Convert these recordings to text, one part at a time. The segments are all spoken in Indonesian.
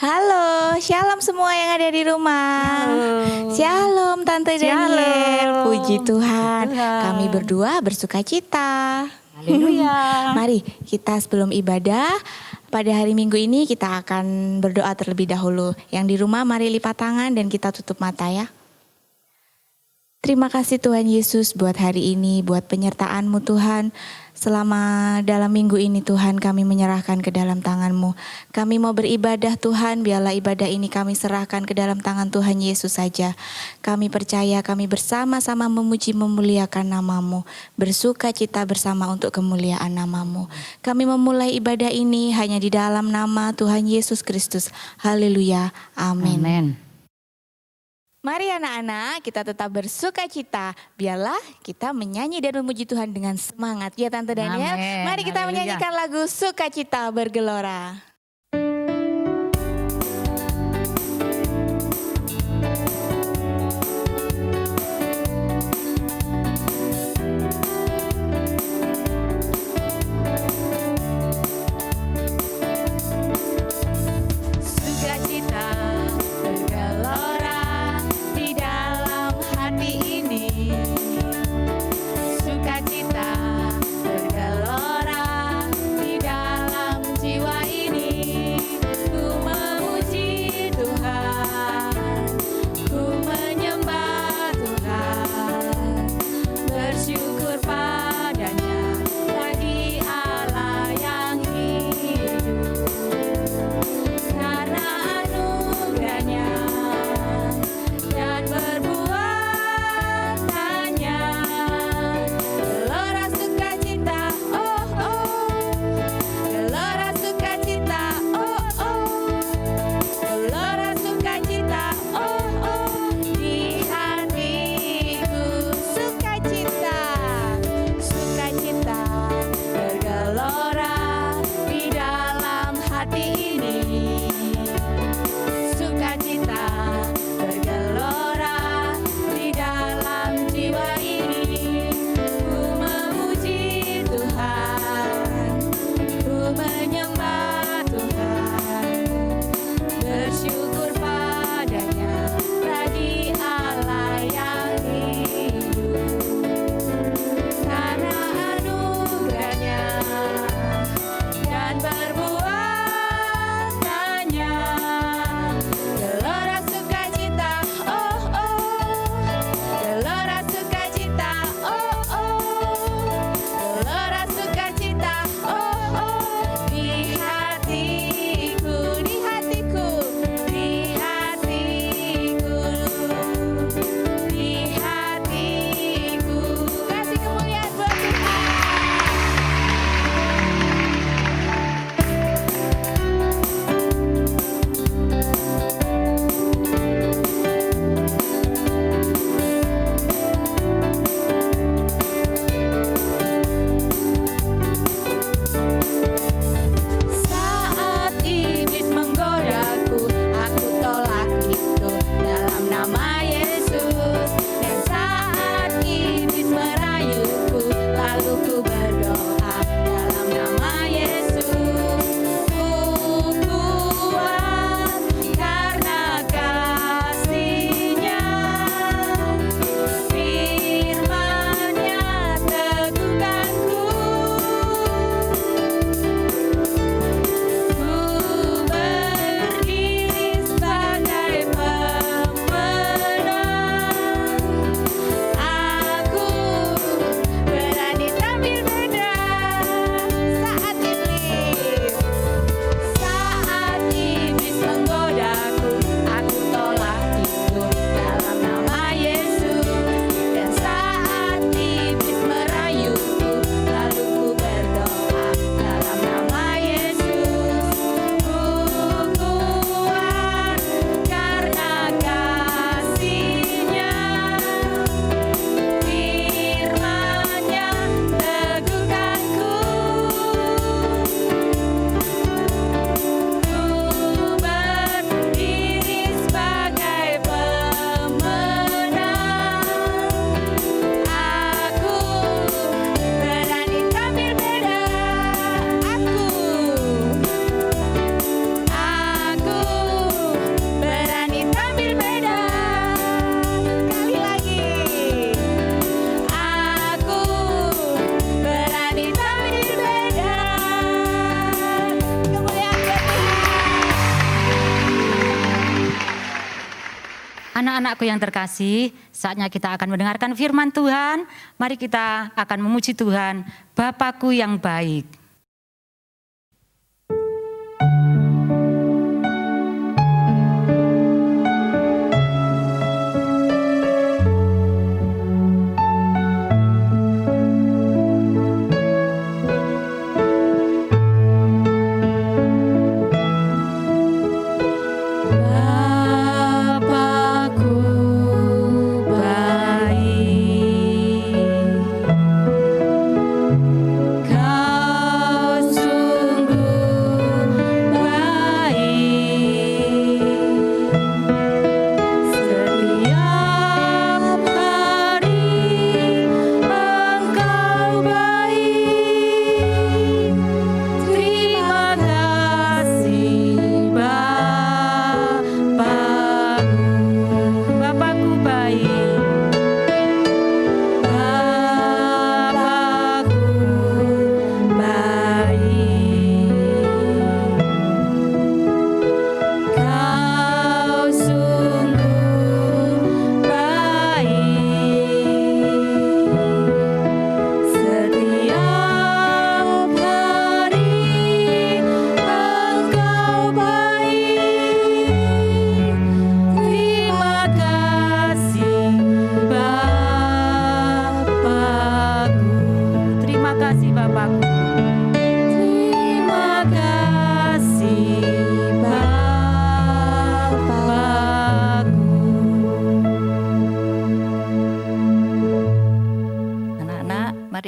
Halo, shalom semua yang ada di rumah. Shalom Tante Daniel. Shalom. Puji Tuhan. Tuhan. Kami berdua bersuka cita. Haleluya. Mari kita sebelum ibadah pada hari Minggu ini kita akan berdoa terlebih dahulu. Yang di rumah mari lipat tangan dan kita tutup mata ya. Terima kasih Tuhan Yesus buat hari ini, buat penyertaan-Mu Tuhan. Selama dalam minggu ini Tuhan kami menyerahkan ke dalam tangan-Mu. Kami mau beribadah Tuhan, biarlah ibadah ini kami serahkan ke dalam tangan Tuhan Yesus saja. Kami percaya kami bersama-sama memuji memuliakan nama-Mu. Bersuka cita bersama untuk kemuliaan nama-Mu. Kami memulai ibadah ini hanya di dalam nama Tuhan Yesus Kristus. Haleluya. Amin. Amin. Mari anak-anak kita tetap bersuka cita. Biarlah kita menyanyi dan memuji Tuhan dengan semangat. Ya Tante Daniel, Amin. mari kita Haleluya. menyanyikan lagu Sukacita Bergelora. Sukacita bergelora di dalam hati ini. Sukacita bergelora di dalam jiwa ini. Ku memuji Tuhan, ku menyembah Tuhan, bersyukur padanya bagi Allah yang hidup. Karena anugerahnya dan perbuatannya, gelora sukacita, oh oh, gelora sukacita, oh oh, gelora sukacita, oh oh, di hatiku sukacita, sukacita bergelora di dalam hati ini. Sukacita bergelora di dalam jiwa ini. Ku memuji Tuhan, ku menyembah Tuhan, bersyukur padanya bagi Allah yang hidup. Karena anugerahnya dan perbuatannya, gelora sukacita, oh oh, gelora sukacita, oh oh, gelora sukacita, oh oh, di hatiku, di hatiku, di hatiku, di hatiku. Kasih kemuliaan buat Tuhan. Anak-anakku yang terkasih, saatnya kita akan mendengarkan firman Tuhan. Mari kita akan memuji Tuhan, Bapakku yang baik.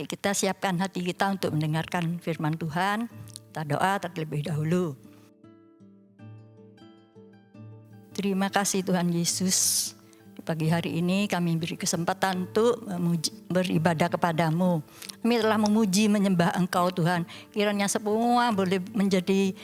Kita siapkan hati kita untuk mendengarkan firman Tuhan. Kita doa terlebih dahulu. Terima kasih Tuhan Yesus. Di pagi hari ini kami beri kesempatan untuk beribadah kepadamu. Kami telah memuji, menyembah Engkau Tuhan. Kiranya semua boleh menjadi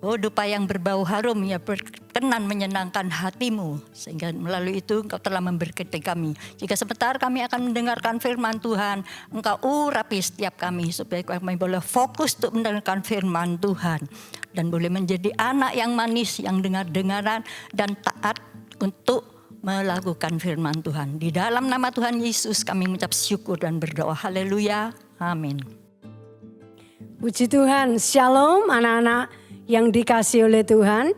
dupa yang berbau harum, ya berkenan menyenangkan hatimu. Sehingga melalui itu Engkau telah memberkati kami. Jika sebentar kami akan mendengarkan firman Tuhan, Engkau urapi setiap kami supaya kami boleh fokus untuk mendengarkan firman Tuhan. Dan boleh menjadi anak yang manis, yang dengar-dengaran dan taat untuk melakukan firman Tuhan. Di dalam nama Tuhan Yesus kami mengucap syukur dan berdoa. Haleluya. Amin. Puji Tuhan. Shalom anak-anak yang dikasihi oleh Tuhan.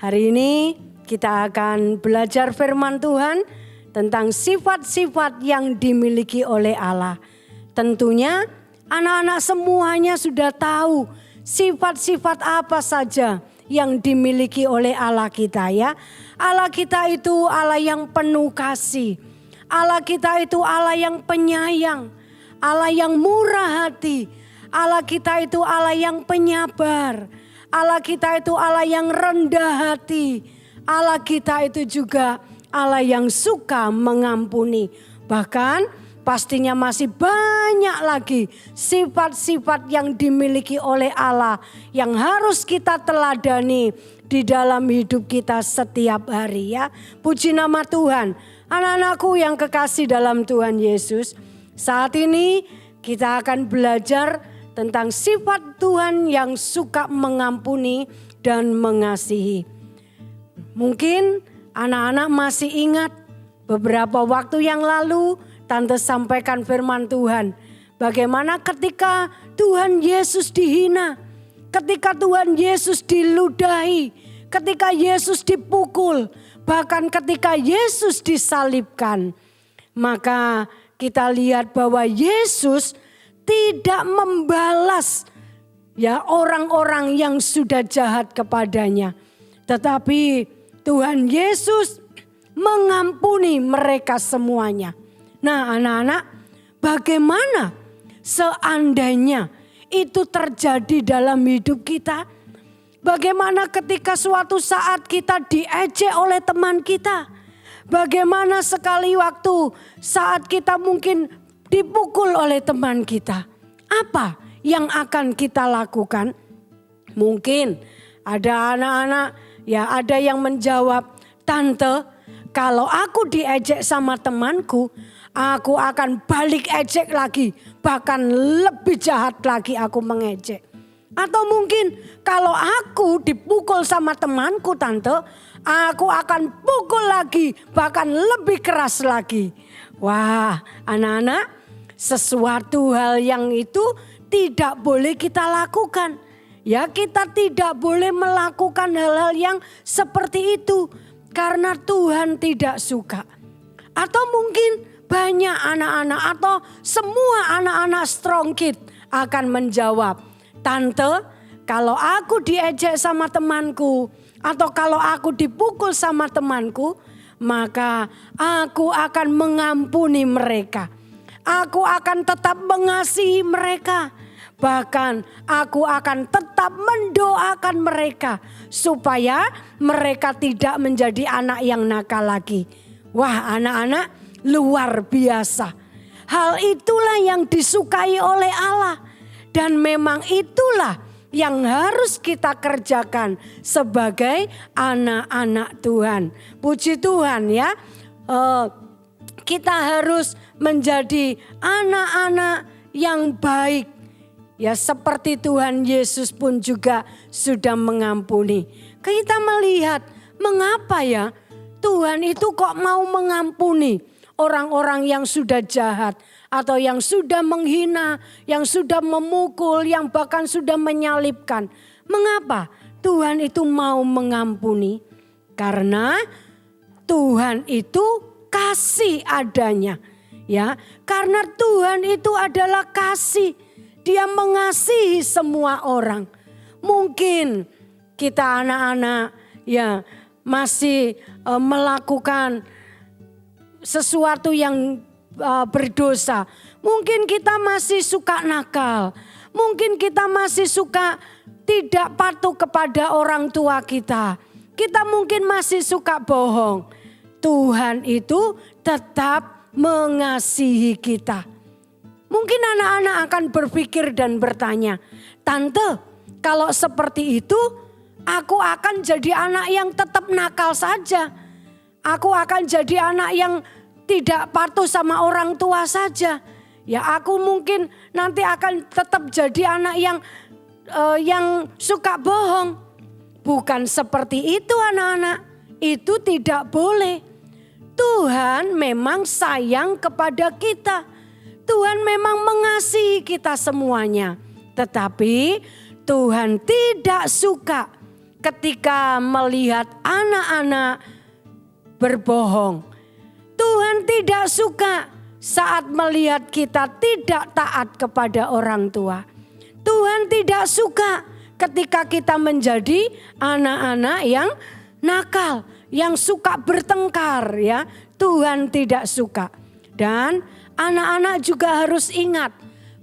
Hari ini kita akan belajar firman Tuhan tentang sifat-sifat yang dimiliki oleh Allah. Tentunya anak-anak semuanya sudah tahu sifat-sifat apa saja yang dimiliki oleh Allah kita ya. Allah kita itu Allah yang penuh kasih. Allah kita itu Allah yang penyayang. Allah yang murah hati. Allah kita itu Allah yang penyabar. Allah kita itu Allah yang rendah hati. Allah kita itu juga Allah yang suka mengampuni. Bahkan pastinya masih banyak lagi sifat-sifat yang dimiliki oleh Allah yang harus kita teladani di dalam hidup kita setiap hari ya. Puji nama Tuhan. Anak-anakku yang kekasih dalam Tuhan Yesus, saat ini kita akan belajar tentang sifat Tuhan yang suka mengampuni dan mengasihi. Mungkin anak-anak masih ingat beberapa waktu yang lalu Tante sampaikan firman Tuhan. Bagaimana ketika Tuhan Yesus dihina, ketika Tuhan Yesus diludahi, ketika Yesus dipukul, bahkan ketika Yesus disalibkan. Maka kita lihat bahwa Yesus tidak membalas ya orang-orang yang sudah jahat kepadanya. Tetapi Tuhan Yesus mengampuni mereka semuanya. Nah anak-anak, bagaimana seandainya itu terjadi dalam hidup kita? Bagaimana ketika suatu saat kita diejek oleh teman kita? Bagaimana sekali waktu saat kita mungkin dipukul oleh teman kita? Apa yang akan kita lakukan? Mungkin ada anak-anak, ya ada yang menjawab, Tante, kalau aku diejek sama temanku, aku akan balik ejek lagi. Bahkan lebih jahat lagi aku mengejek. Atau mungkin kalau aku dipukul sama temanku tante, aku akan pukul lagi, bahkan lebih keras lagi. Wah, anak-anak, sesuatu hal yang itu tidak boleh kita lakukan. Ya, kita tidak boleh melakukan hal-hal yang seperti itu karena Tuhan tidak suka. Atau mungkin banyak anak-anak atau semua anak-anak strong kid akan menjawab, "Tante, kalau aku diejek sama temanku atau kalau aku dipukul sama temanku, maka aku akan mengampuni mereka. Aku akan tetap mengasihi mereka. Bahkan aku akan tetap mendoakan mereka supaya mereka tidak menjadi anak yang nakal lagi." Wah, anak-anak, luar biasa. Hal itulah yang disukai oleh Allah. Dan memang itulah yang harus kita kerjakan sebagai anak-anak Tuhan. Puji Tuhan ya. Kita harus menjadi anak-anak yang baik. Ya, seperti Tuhan Yesus pun juga sudah mengampuni. Kita melihat mengapa ya Tuhan itu kok mau mengampuni orang-orang yang sudah jahat atau yang sudah menghina, yang sudah memukul, yang bahkan sudah menyalibkan. Mengapa Tuhan itu mau mengampuni? Karena Tuhan itu kasih adanya. Ya, karena Tuhan itu adalah kasih. Dia mengasihi semua orang. Mungkin kita anak-anak ya masih melakukan sesuatu yang berdosa. Mungkin kita masih suka nakal. Mungkin kita masih suka tidak patuh kepada orang tua kita. Kita mungkin masih suka bohong. Tuhan itu tetap mengasihi kita. Mungkin anak-anak akan berpikir dan bertanya, "Tante, kalau seperti itu aku akan jadi anak yang tetap nakal saja. Aku akan jadi anak yang tidak patuh sama orang tua saja. Ya, aku mungkin nanti akan tetap jadi anak yang suka bohong." Bukan seperti itu anak-anak. Itu tidak boleh. Tuhan memang sayang kepada kita. Tuhan memang mengasihi kita semuanya. Tetapi Tuhan tidak suka ketika melihat anak-anak berbohong. Tuhan tidak suka saat melihat kita tidak taat kepada orang tua. Tuhan tidak suka ketika kita menjadi anak-anak yang nakal, yang suka bertengkar ya. Tuhan tidak suka. Dan anak-anak juga harus ingat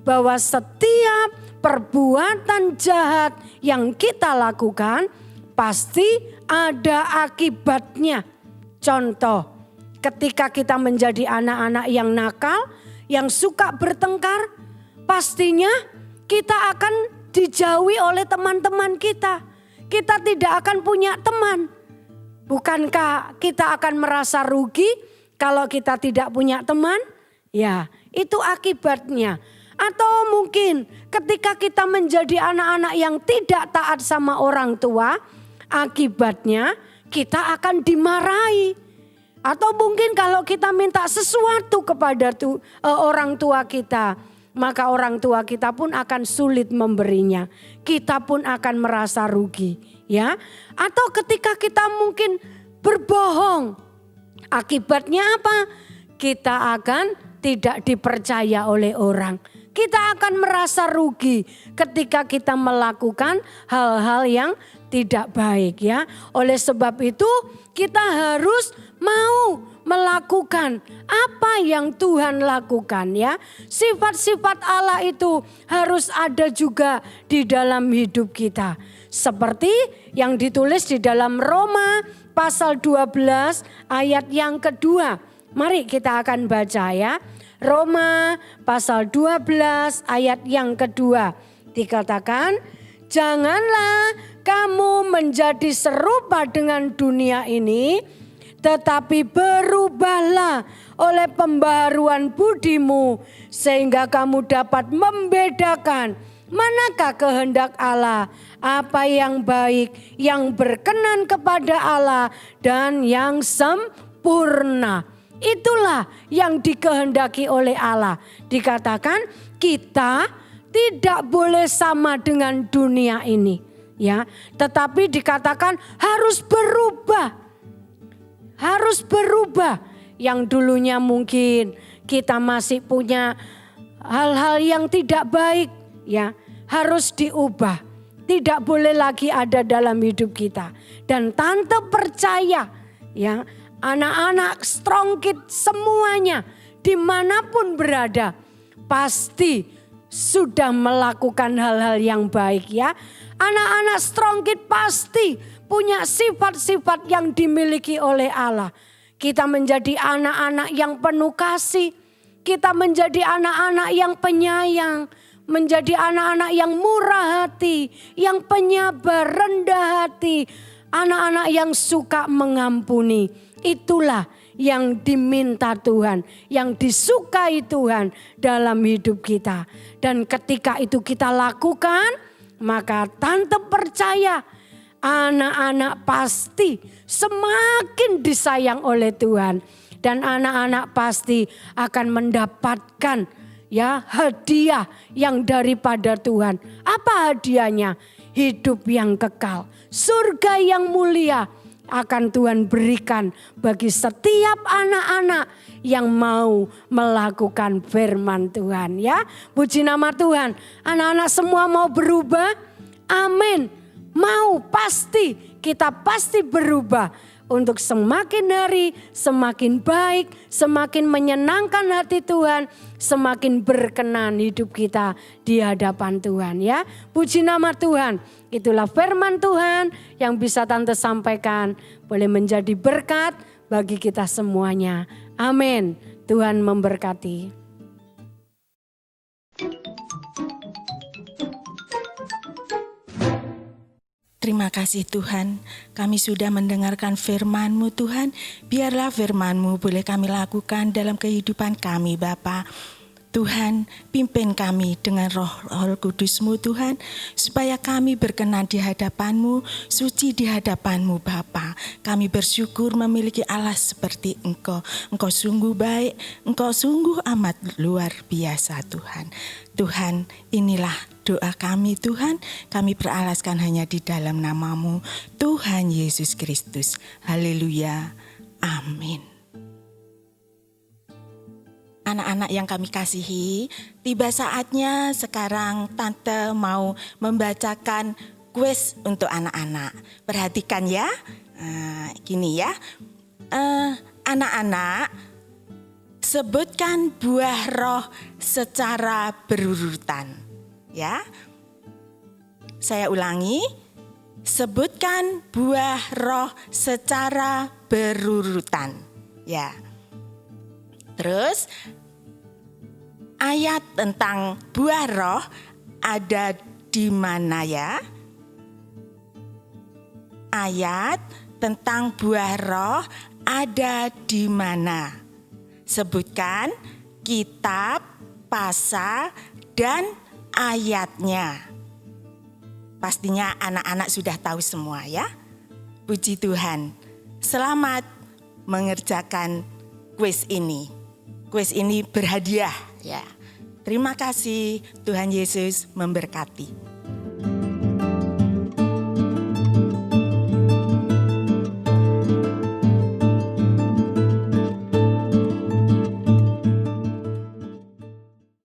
bahwa setiap perbuatan jahat yang kita lakukan pasti ada akibatnya. Contoh, ketika kita menjadi anak-anak yang nakal, yang suka bertengkar, pastinya kita akan dijauhi oleh teman-teman kita. Kita tidak akan punya teman. Bukankah kita akan merasa rugi kalau kita tidak punya teman? Ya, itu akibatnya. Atau mungkin ketika kita menjadi anak-anak yang tidak taat sama orang tua, akibatnya kita akan dimarahi. Atau mungkin kalau kita minta sesuatu kepada orang tua kita, maka orang tua kita pun akan sulit memberinya. Kita pun akan merasa rugi, ya. Atau ketika kita mungkin berbohong, akibatnya apa? Kita akan tidak dipercaya oleh orang. Kita akan merasa rugi ketika kita melakukan hal-hal yang tidak baik, ya. Oleh sebab itu kita harus mau melakukan apa yang Tuhan lakukan, ya. Sifat-sifat Allah itu harus ada juga di dalam hidup kita. Seperti yang ditulis di dalam Roma pasal 12 ayat yang kedua. Mari kita akan baca, ya. Roma pasal 12 ayat yang kedua. Dikatakan, janganlah kamu menjadi serupa dengan dunia ini, tetapi berubahlah oleh pembaharuan budimu, sehingga kamu dapat membedakan Manakah kehendak Allah? Apa yang baik, yang berkenan kepada Allah dan yang sempurna. Itulah yang dikehendaki oleh Allah. Dikatakan kita tidak boleh sama dengan dunia ini, ya. Tetapi dikatakan harus berubah. Harus berubah. Yang dulunya mungkin kita masih punya hal-hal yang tidak baik, ya, harus diubah. Tidak boleh lagi ada dalam hidup kita. Dan tante percaya, ya, anak-anak Strong Kids semuanya dimanapun berada pasti sudah melakukan hal-hal yang baik, ya. Anak-anak Strong Kids pasti punya sifat-sifat yang dimiliki oleh Allah. Kita menjadi anak-anak yang penuh kasih. Kita menjadi anak-anak yang penyayang. Menjadi anak-anak yang murah hati. Yang penyabar, rendah hati. Anak-anak yang suka mengampuni. Itulah yang diminta Tuhan. Yang disukai Tuhan dalam hidup kita. Dan ketika itu kita lakukan, maka tante percaya anak-anak pasti semakin disayang oleh Tuhan. Dan anak-anak pasti akan mendapatkan, ya, hadiah yang daripada Tuhan. Apa hadiahnya? Hidup yang kekal. Surga yang mulia akan Tuhan berikan bagi setiap anak-anak yang mau melakukan firman Tuhan, ya. Puji nama Tuhan. Anak-anak semua mau berubah? Amin. Mau, pasti, kita pasti berubah untuk semakin hari semakin baik, semakin menyenangkan hati Tuhan, semakin berkenan hidup kita di hadapan Tuhan, ya. Puji nama Tuhan. Itulah firman Tuhan yang bisa tante sampaikan, boleh menjadi berkat bagi kita semuanya. Amin. Tuhan memberkati. Terima kasih Tuhan, kami sudah mendengarkan firman-Mu Tuhan. Biarlah firman-Mu boleh kami lakukan dalam kehidupan kami Bapa. Tuhan, pimpin kami dengan roh kudus-Mu Tuhan, supaya kami berkenan di hadapan-Mu, suci di hadapan-Mu Bapa. Kami bersyukur memiliki Allah seperti Engkau. Engkau sungguh baik, Engkau sungguh amat luar biasa Tuhan. Tuhan, inilah doa kami Tuhan, kami beralaskan hanya di dalam nama-Mu, Tuhan Yesus Kristus. Haleluya, amin. Anak-anak yang kami kasihi, tiba saatnya sekarang Tante mau membacakan kuis untuk anak-anak. Perhatikan ya, gini ya, anak-anak sebutkan buah roh secara berurutan. Ya, saya ulangi, sebutkan buah roh secara berurutan. Ya, terus ayat tentang buah roh ada di mana ya? Ayat tentang buah roh ada di mana? Sebutkan kitab, pasal, dan ayatnya. Pastinya anak-anak sudah tahu semua ya. Puji Tuhan. Selamat mengerjakan kuis ini. Kuis ini berhadiah ya. Terima kasih, Tuhan Yesus memberkati.